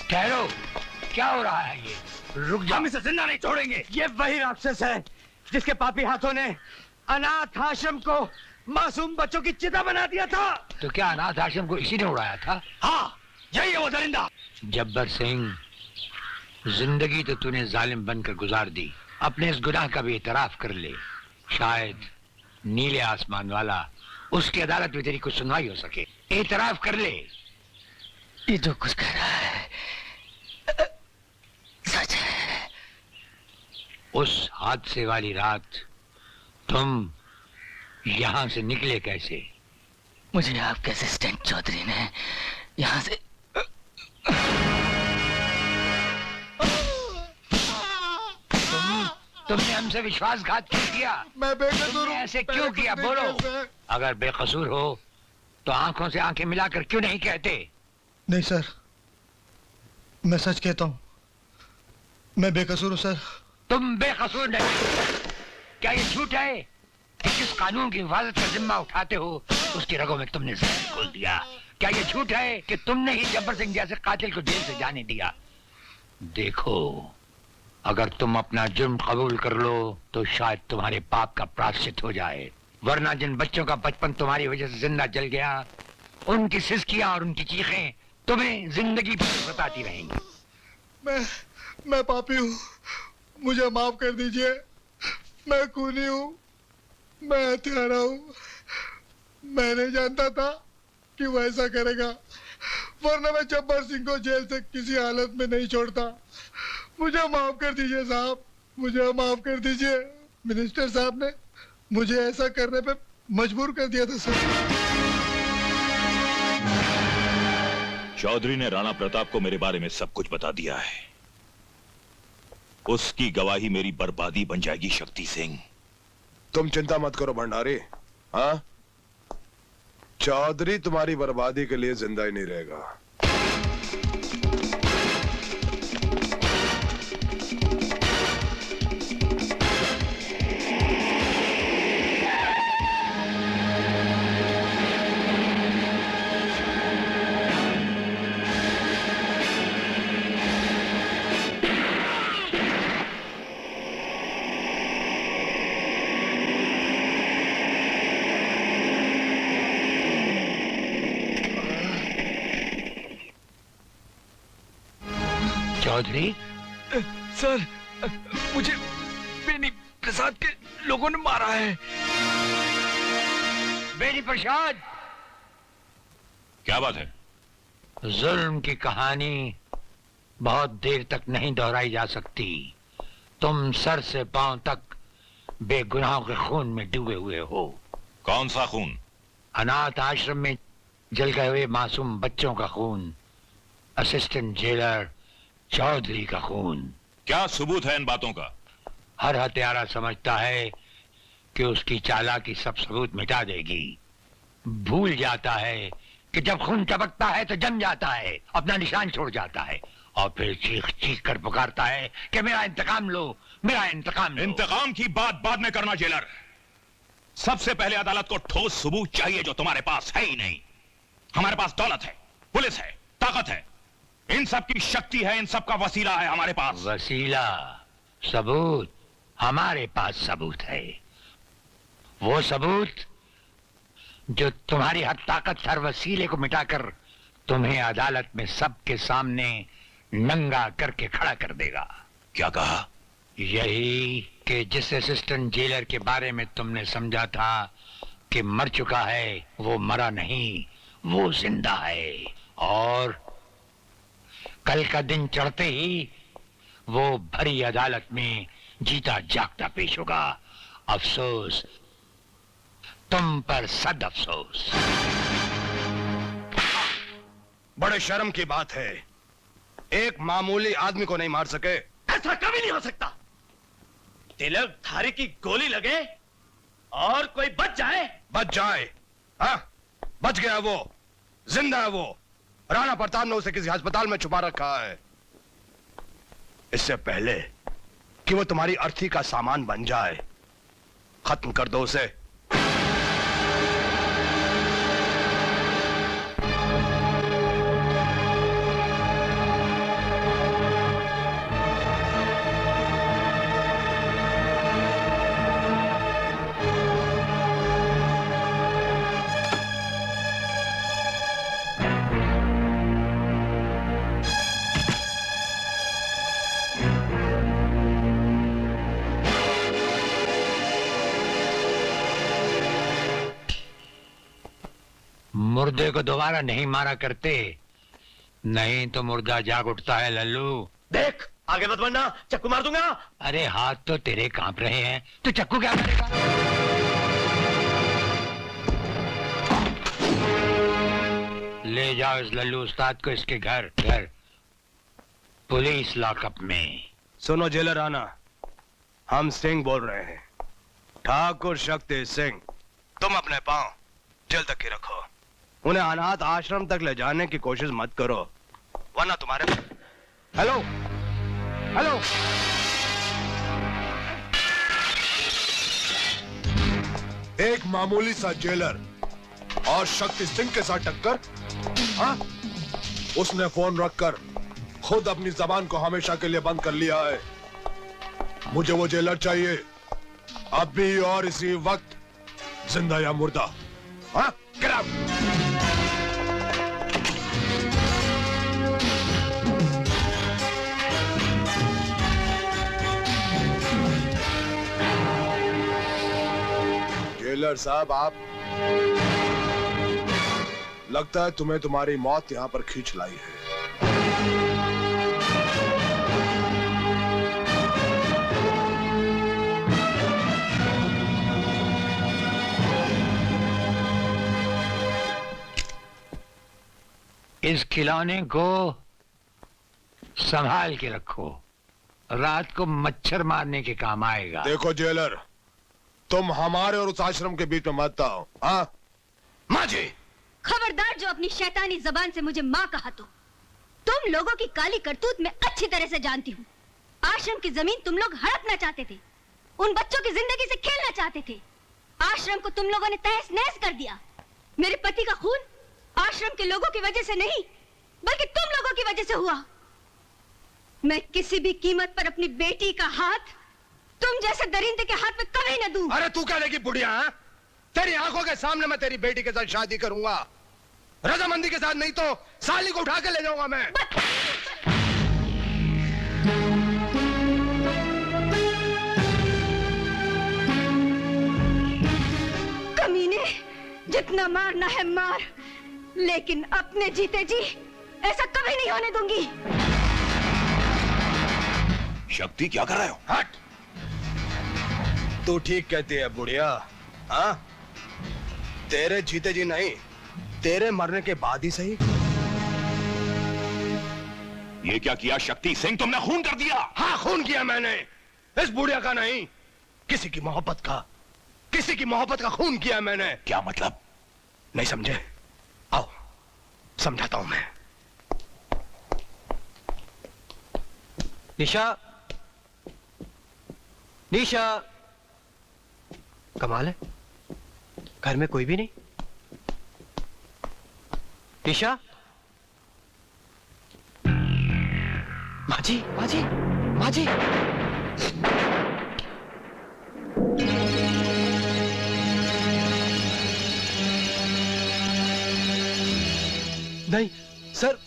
ठहरो, क्या हो रहा है ये? रुक जाओ। हम इसे जिंदा नहीं छोड़ेंगे। ये वही राक्षस है जिसके पापी हाथों ने अनाथ आश्रम को मासूम बच्चों की चिता बना दिया था। तो क्या अनाथ आश्रम को इसी ने उड़ाया था? हाँ, यही है वो दरिंदा। जब्बर सिंह, जिंदगी तो तूने जालिम बनकर गुजार दी, अपने इस गुनाह का भी इतराफ कर ले। शायद नीले आसमान वाला उसकी अदालत में तेरी कुछ सुनवाई हो सके। इतराफ कर ले। ये जो कुछ कह रहा है सच है। उस हादसे वाली रात तुम यहाँ से निकले कैसे? मुझे आपके असिस्टेंट चौधरी ने यहाँ से तुमने हमसे विश्वासघात क्यों किया? मैं बेकसूर हूँ। ऐसे क्यों किया? बोलो। अगर बेकसूर हो तो आंखों से आंखें मिलाकर क्यों नहीं कहते? नहीं सर, मैं सच कहता हूँ, मैं बेकसूर हूँ सर। तुम बेकसूर नहीं। क्या ये झूठ है कि जिस कानून की हिफाजत का जिम्मा उठाते हो उसकी रगों में तुमने जहर घोल दिया? क्या ये झूठ है कि तुमने ही जब्बर सिंह जैसे कातिल को जेल से जाने दिया? देखो, अगर तुम अपना जुर्म कबूल कर लो तो शायद तुम्हारे पाप का प्रायश्चित हो जाए, वरना जिन बच्चों का बचपन तुम्हारी वजह से जिंदा जल गया, उनकी सिसकियां और उनकी चीखें तुम्हें जिंदगी भर सताती रहेंगी। मैं पापी हूँ, मुझे माफ कर दीजिए। मैं खूनी हूँ, मैं हत्यारा हूँ। मैं नहीं जानता था कि वो ऐसा करेगा, वरना मैं जब्बर सिंह को जेल से किसी हालत में नहीं छोड़ता। मुझे माफ कर दीजिए साहब, मुझे माफ कर दीजिए। मिनिस्टर साहब ने मुझे ऐसा करने पे मजबूर कर दिया था सर। चौधरी ने राणा प्रताप को मेरे बारे में सब कुछ बता दिया है। उसकी गवाही मेरी बर्बादी बन जाएगी शक्ति सिंह। तुम चिंता मत करो भंडारी। हाँ, चौधरी तुम्हारी बर्बादी के लिए जिंदा ही नहीं रहेगा। चौधरी सर, मुझे बेनी प्रसाद के लोगों ने मारा है। बेनी प्रसाद, क्या बात है? जुल्म की कहानी बहुत देर तक नहीं दोहराई जा सकती। तुम सर से पांव तक बेगुनाहों के खून में डूबे हुए हो। कौन सा खून? अनाथ आश्रम में जल गए हुए मासूम बच्चों का खून, असिस्टेंट जेलर चौधरी का खून। क्या सबूत है इन बातों का? हर हत्यारा समझता है कि उसकी चालाकी सब सबूत मिटा देगी। भूल जाता है कि जब खून टपकता है तो जम जाता है, अपना निशान छोड़ जाता है और फिर चीख चीख कर पुकारता है कि मेरा इंतकाम लो, मेरा इंतकाम लो। इंतकाम की बात बाद में करना जेलर। सबसे पहले अदालत को ठोस सबूत चाहिए, जो तुम्हारे पास है ही नहीं। हमारे पास दौलत है, पुलिस है, ताकत है, इन सब की शक्ति है, इन सब का वसीला है हमारे पास। वसीला, सबूत? हमारे पास सबूत है। वो सबूत जो तुम्हारी हर ताकत, हर वसीले को मिटाकर तुम्हें अदालत में सबके सामने नंगा करके खड़ा कर देगा। क्या कहा? यही कि जिस असिस्टेंट जेलर के बारे में तुमने समझा था कि मर चुका है, वो मरा नहीं, वो जिंदा है। और कल का दिन चढ़ते ही वो भरी अदालत में जीता जागता पेश होगा। अफसोस तुम पर, सद अफसोस। बड़े शर्म की बात है, एक मामूली आदमी को नहीं मार सके। ऐसा कभी नहीं हो सकता। तिलक धारी की गोली लगे और कोई बच जाए। बच जाए? हाँ, बच गया वो, जिंदा है वो। राणा प्रताप ने उसे किसी अस्पताल में छुपा रखा है। इससे पहले कि वो तुम्हारी अर्थी का सामान बन जाए, खत्म कर दो उसे। मुर्दे को दोबारा नहीं मारा करते, नहीं तो मुर्दा जाग उठता है लल्लू। देख, आगे मत बढ़ना, चक्कू मार दूंगा। अरे हाथ तो तेरे कांप रहे हैं, तो चक्कू क्या करेगा? ले जाओ इस लल्लू उस्ताद को इसके घर पुलिस लॉकअप में। सुनो जेलर राणा, हम सिंह बोल रहे हैं, ठाकुर शक्ति सिंह। तुम अपने पांव जेल तक ही रखो, उन्हें अनाथ आश्रम तक ले जाने की कोशिश मत करो, वरना तुम्हारे। हेलो हेलो, एक मामूली सा जेलर और शक्ति सिंह के साथ टक्कर? हाँ, उसने फोन रखकर खुद अपनी जबान को हमेशा के लिए बंद कर लिया है। मुझे वो जेलर चाहिए, अभी और इसी वक्त, जिंदा या मुर्दा। हाँ, get out! जेलर साहब, आप, लगता है तुम्हें तुम्हारी मौत यहां पर खींच लाई है। इस खिलौने को संभाल के रखो, रात को मच्छर मारने के काम आएगा। देखो जेलर, तुम हमारे और उस आश्रम के बीच में मत आओ। हाँ माँ जी। खबरदार जो अपनी शैतानी जबान से मुझे माँ कहा तो। तुम लोगों की काली करतूत मैं अच्छी तरह से जानती हूँ। आश्रम की जमीन तुम लोग हड़पना चाहते थे, उन बच्चों की जिंदगी से खेलना चाहते थे। आश्रम को तुम लोगों ने तहस नहस कर दिया। मेरे पति का खून आश्रम के लोगों की वजह से नहीं, बल्कि तुम लोगों की वजह से हुआ। मैं किसी भी कीमत पर अपनी बेटी का हाथ तुम जैसे दरिंदे के हाथ में कभी न दूं। अरे तू क्या लेगी बुढ़िया? तेरी आंखों के सामने मैं तेरी बेटी के साथ शादी करूंगा, रजामंदी के साथ, नहीं तो साली को उठा के ले जाऊंगा मैं। कमीने, जितना मारना है मार, लेकिन अपने जीते जी ऐसा कभी नहीं होने दूंगी। शक्ति क्या कर रहे हो? हट। तू ठीक कहती है बुढ़िया। हाँ, तेरे जीते जी नहीं, तेरे मरने के बाद ही सही। ये क्या किया शक्ति सिंह? तुमने खून कर दिया। हाँ, खून किया मैंने। इस बुढ़िया का नहीं, किसी की मोहब्बत का, किसी की मोहब्बत का खून किया मैंने। क्या मतलब? नहीं समझे? आओ समझाता हूं मैं। निशा, निशा, कमाल है, घर में कोई भी नहीं। निशा, माजी, माजी, माजी। नहीं सर,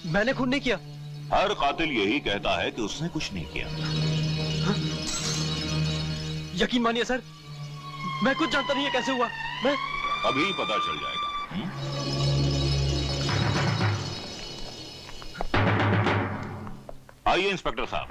मैंने खून नहीं किया। हर कातिल यही कहता है कि उसने कुछ नहीं किया। यकीन मानिए सर, मैं कुछ जानता नहीं है कैसे हुआ। मैं अभी पता चल जाएगा। आइए इंस्पेक्टर साहब,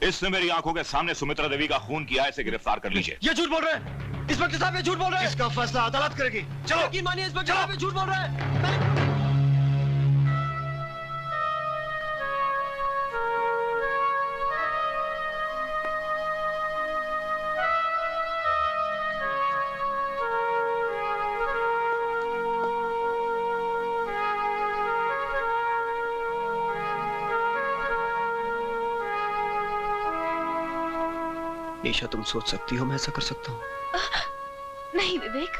इसने मेरी आंखों के सामने सुमित्रा देवी का खून किया है, इसे गिरफ्तार कर लीजिए। ये झूठ बोल रहे हैं इंस्पेक्टर साहब, ये झूठ बोल रहे हैं। इसका फैसला अदालत करेगी। चलो। यकीन मानिए इंस्पेक्टर साहब, ये झूठ बोल रहे हैं। निशा, तुम सोच सकती हो मैं ऐसा कर सकता हूँ? नहीं विवेक,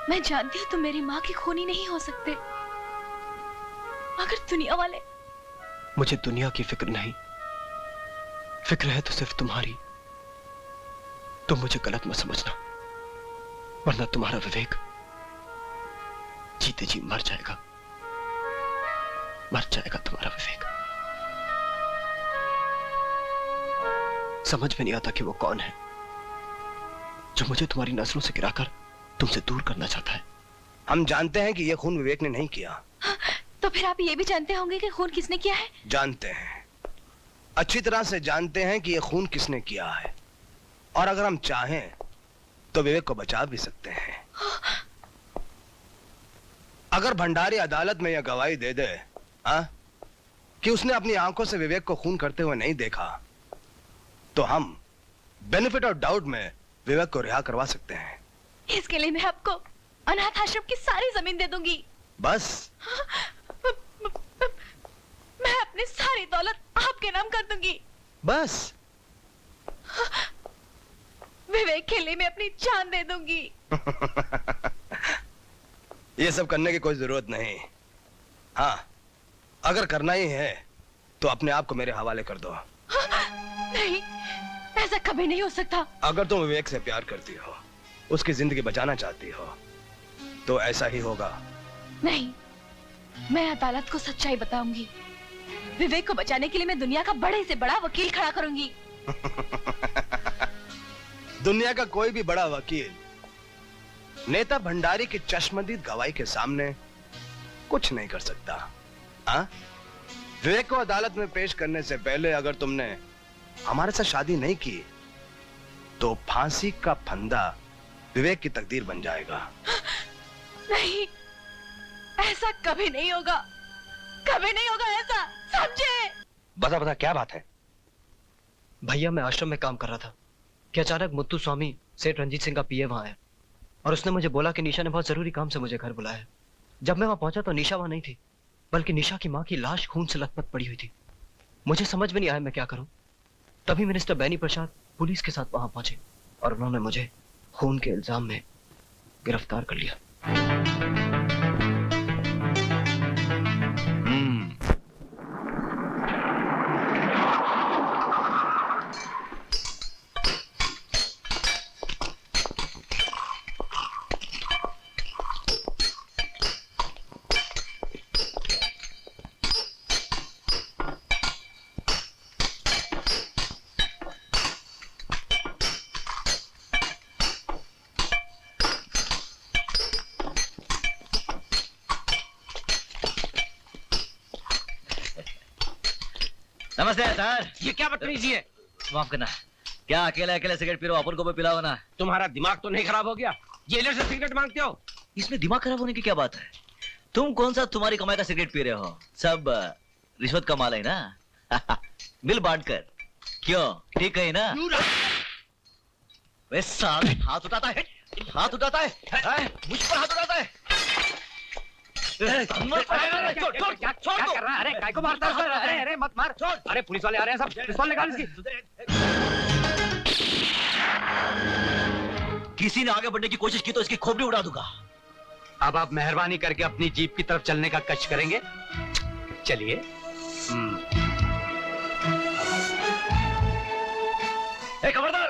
मैं जानती हूँ तुम मेरी माँ की खूनी नहीं हो सकते। अगर दुनिया वाले। मुझे दुनिया की फिक्र नहीं, फिक्र है तो सिर्फ तुम्हारी। तुम मुझे गलत मत समझना, वरना तुम्हारा विवेक जीते जी मर जाएगा, मर जाएगा तुम्हारा विवेक। समझ में नहीं आता कि वो कौन है जो मुझे तुम्हारी नजरों से गिराकर तुमसे दूर करना चाहता है। हम जानते हैं कि यह खून विवेक ने नहीं किया। तो फिर आप ये भी जानते होंगे कि खून किसने किया है? जानते हैं, अच्छी तरह से जानते हैं कि यह खून किसने किया है, और अगर हम चाहें तो विवेक को बचा भी सकते हैं। अगर भंडारी अदालत में यह गवाही दे दे कि उसने अपनी आंखों से विवेक को खून करते हुए नहीं देखा, तो हम बेनिफिट ऑफ डाउट में विवेक को रिहा करवा सकते हैं। इसके लिए मैं आपको अनाथ आश्रम की सारी जमीन दे दूंगी। बस? मैं अपनी सारी दौलत आपके नाम कर दूंगी। बस? विवेक के लिए मैं अपनी जान दे दूंगी। ये सब करने की कोई जरूरत नहीं। हाँ, अगर करना ही है तो अपने आप को मेरे हवाले कर दो। नहीं, ऐसा कभी नहीं हो सकता। अगर तुम विवेक से प्यार करती हो, उसकी जिंदगी बचाना चाहती हो, तो ऐसा ही होगा। नहीं, मैं अदालत को सच्चाई बताऊंगी। विवेक को बचाने के लिए मैं दुनिया का बड़े से बड़ा वकील खड़ा करूंगी। दुनिया का कोई भी बड़ा वकील नेता भंडारी की चश्मदीद गवाही के सामने कुछ नहीं कर सकता। हाँ? विवेक को अदालत में पेश करने से पहले अगर तुमने हमारे साथ शादी नहीं की, तो फांसी का फंदा विवेक की तकदीर बन जाएगा। नहीं, ऐसा कभी नहीं होगा, कभी नहीं होगा ऐसा, समझे? बता बता क्या बात है? भैया, मैं आश्रम में काम कर रहा था कि अचानक मुत्तू स्वामी सेठ रंजीत सिंह का पीए वहां आया और उसने मुझे बोला कि निशा ने बहुत जरूरी काम से मुझे घर बुलाया है। जब मैं वहां पहुंचा तो निशा वहां नहीं थी, बल्कि निशा की मां की लाश खून से लथपथ पड़ी हुई थी। मुझे समझ में नहीं आया मैं क्या करूं। तभी मिनिस्टर बैनी प्रसाद पुलिस के साथ वहां पहुंचे और उन्होंने मुझे खून के इल्जाम में गिरफ्तार कर लिया। नमस्ते सर। ये क्या बदतमीजी है? माफ करना। क्या अकेले अकेले सिगरेट पी रहे हो? अपन को भी पिलाओ ना। तुम्हारा दिमाग तो नहीं खराब हो गया? जेलर से सिगरेट मांगते हो? इसमें दिमाग खराब होने की क्या बात है? तुम कौन सा तुम्हारी कमाई का सिगरेट पी रहे हो? सब रिश्वत का माल है ना। मिल बांट कर। क्यों, ठीक है ना? वे साले हाथ उठाता है, हाथ उठाता है, मुझ पर हाथ उठाता है। क्या कर रहा है? अरे काय को मारता है? अरे अरे मत मार। अरे पुलिस वाले आ रहे हैं सब। पिस्तौल निकाल इसकी। किसी ने आगे बढ़ने की कोशिश की तो इसकी खोपड़ी उड़ा दूंगा। अब आप मेहरबानी करके अपनी जीप की तरफ चलने का कष्ट करेंगे? चलिए। खबरदार।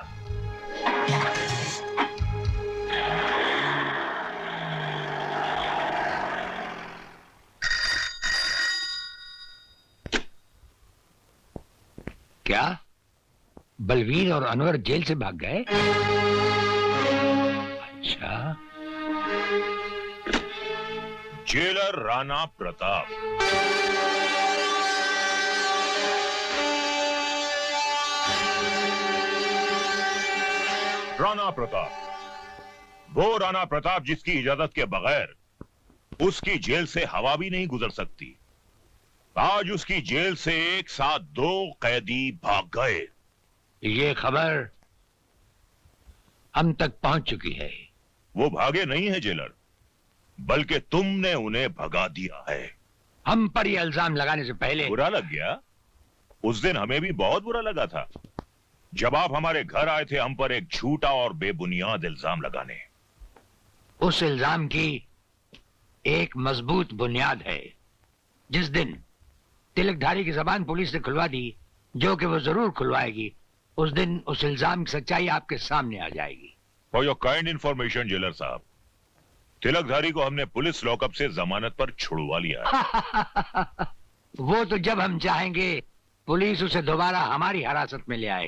क्या बलवीर और अनवर जेल से भाग गए? अच्छा। जेलर राणा प्रताप। राणा प्रताप, वो राणा प्रताप जिसकी इजाजत के बगैर उसकी जेल से हवा भी नहीं गुजर सकती। आज उसकी जेल से एक साथ 2 कैदी भाग गए। ये खबर हम तक पहुंच चुकी है। वो भागे नहीं है जेलर, बल्कि तुमने उन्हें भगा दिया है। हम पर यह इल्जाम लगाने से पहले बुरा लग गया? उस दिन हमें भी बहुत बुरा लगा था जब आप हमारे घर आए थे हम पर एक झूठा और बेबुनियाद इल्जाम लगाने। उस इल्जाम की एक मजबूत बुनियाद है। जिस दिन तिलकधारी की जबान पुलिस ने खुलवा दी, जो कि वो जरूर खुलवाएगी, उस दिन उस इल्जाम की सच्चाई आपके सामने आ जाएगी। For your kind information jailer साहब, तिलकधारी को हमने पुलिस लॉकअप से जमानत पर छुड़वा लिया है। वो तो जब हम चाहेंगे पुलिस उसे दोबारा हमारी हिरासत में ले आएगी।